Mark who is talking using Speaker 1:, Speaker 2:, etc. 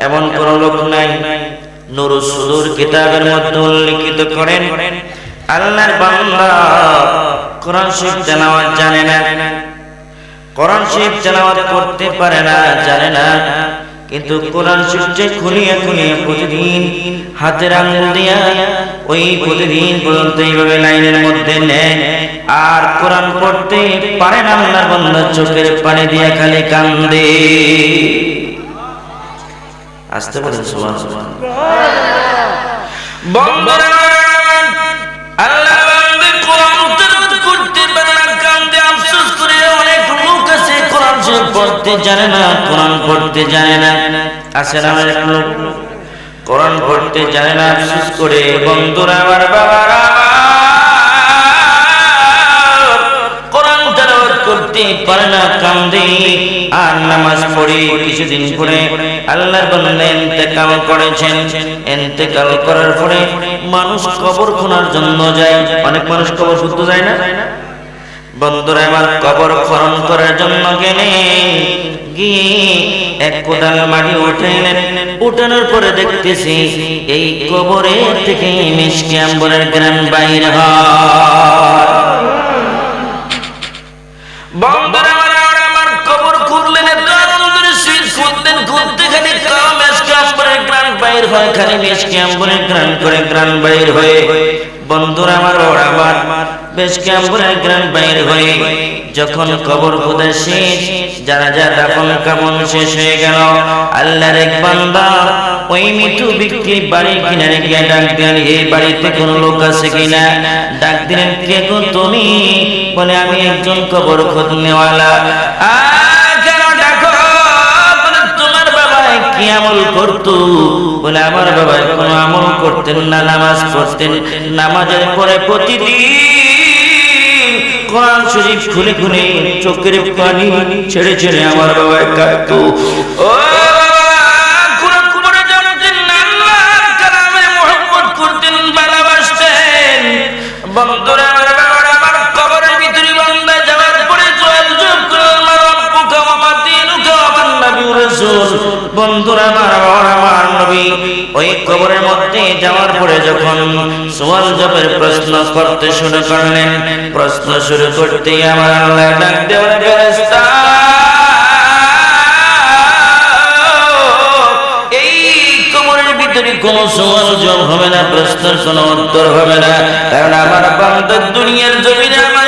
Speaker 1: এমন কোন লোক নাই। নূরুস সুদূর কিতাবের মধ্যে উল্লেখিত করেন আল্লাহর বান্দা কোরআন শরীফ তেলাওয়াত জানে না, কোরআন শরীফ তেলাওয়াত করতে পারে না, জানে না, কিন্তু কোরআন শরীফে খুলিয়ে খুলিয়ে প্রতিদিন হাতের আঙ্গুল দিয়া ওই প্রতিদিন পর্যন্ত এইভাবে লাইনের মধ্যে নেয় আর কোরআন পড়তে পারে না। আল্লাহর বান্দা চোখের পানি দিয়া খালি কান্দে। আসতে বলেন সুবহানাল্লাহ। বন্ধুরা আল্লাহর বান্দা কোরআন তেলাওয়াত করতে পারে না, কান্দে, আফসোস করে। অনেক লোক আছে কোরআন শরীফ পড়তে জানে না, কোরআন পড়তে জানে না। আছে না অনেক লোক কোরআন পড়তে জানে না, আফসোস করে। বন্ধুরা আমার, বাবারা, কোরআন তেলাওয়াত করতে পারে না, কান্দে আর নামাজ পড়ে। কিছুদিন পরে আল্লাহর বান্দা ইন্তেকাল করেছেন। ইন্তেকাল করার পরে মানুষ কবর খোঁড়ার জন্য যায়। অনেক মানুষ কবর খুঁড়তে যায় না? বন্ধুরা আমার, কবর খনন করার জন্য গেলে গিয়ে এক কোদাল মাটি উঠাইলেন। উঠানোর পরে দেখতেছি এই কবরে থেকে মিষ্টি আম্বরের গ্রান বাইর হয়। বন্ধুরা আমার, কবর খুঁড়লেন, খুঁড়তেন, খুঁড়তে খালি মিষ্টি আম্বরের গ্রান বাইর হয়, খালি মিষ্টি আম্বরের গ্রান করে গ্রান বাইর হয়ে। বন্ধুরা আমার, মিষ্টি আম্বরের গ্রান বাইর হয়ে যখন কবর খোদা শেষ, জানাজা দাফন কাফন শেষ হয়ে গেল, আল্লাহর এক বান্দা ওই মৃত্যু ব্যক্তি বাড়ির কিনারে গিয়ে ডাক দিলেন, এই বাড়িতে কোন লোক আছে কিনা? ডাক দিলেন, কে গো তুমি? বলে, আমি একজন কবর খোদ নেওয়ালা। কেন ডাকো? বলে, তোমার বাবা কি আমল করতো? বলে, আমার বাবা কোনো আমল করতেন না, নামাজ পড়তেন। নামাজের পরে প্রতিদিন কোরআন শরীফ খুলে খুলে চোখের পানি ছেড়ে ছেড়ে আমার বাবা কাঁদতো। ও কোরআন পড়ে জানতেন না, আল্লাহর কালামে মুহাম্মদ করতেন, ভালোবাসতেন। বন্ধুরা আমার, বাবারা আমার, কবরের ভিতরে বান্দা যাওয়ার পরে জয় জয় করে আমার রব্বুকা ওয়া মা দীনুকা ওয়া মান নাবিয়্যুর রাসূল। বন্ধুরা আমার, আমার নবী ওই কবরের মধ্যে যাওয়ার পরে যখন সওয়াল জবাবের প্রশ্ন করতে শুরু করলেন, প্রশ্ন শুরু করতেই আমার আল্লাহ ডাক দেওয়া, ফেরেশতা এই কবরের ভিতরে কোনো সওয়াল জবাব হবে না, প্রশ্নের কোনো উত্তর হবে না, কারণ আমার বান্দা দুনিয়ার জমিনে আমার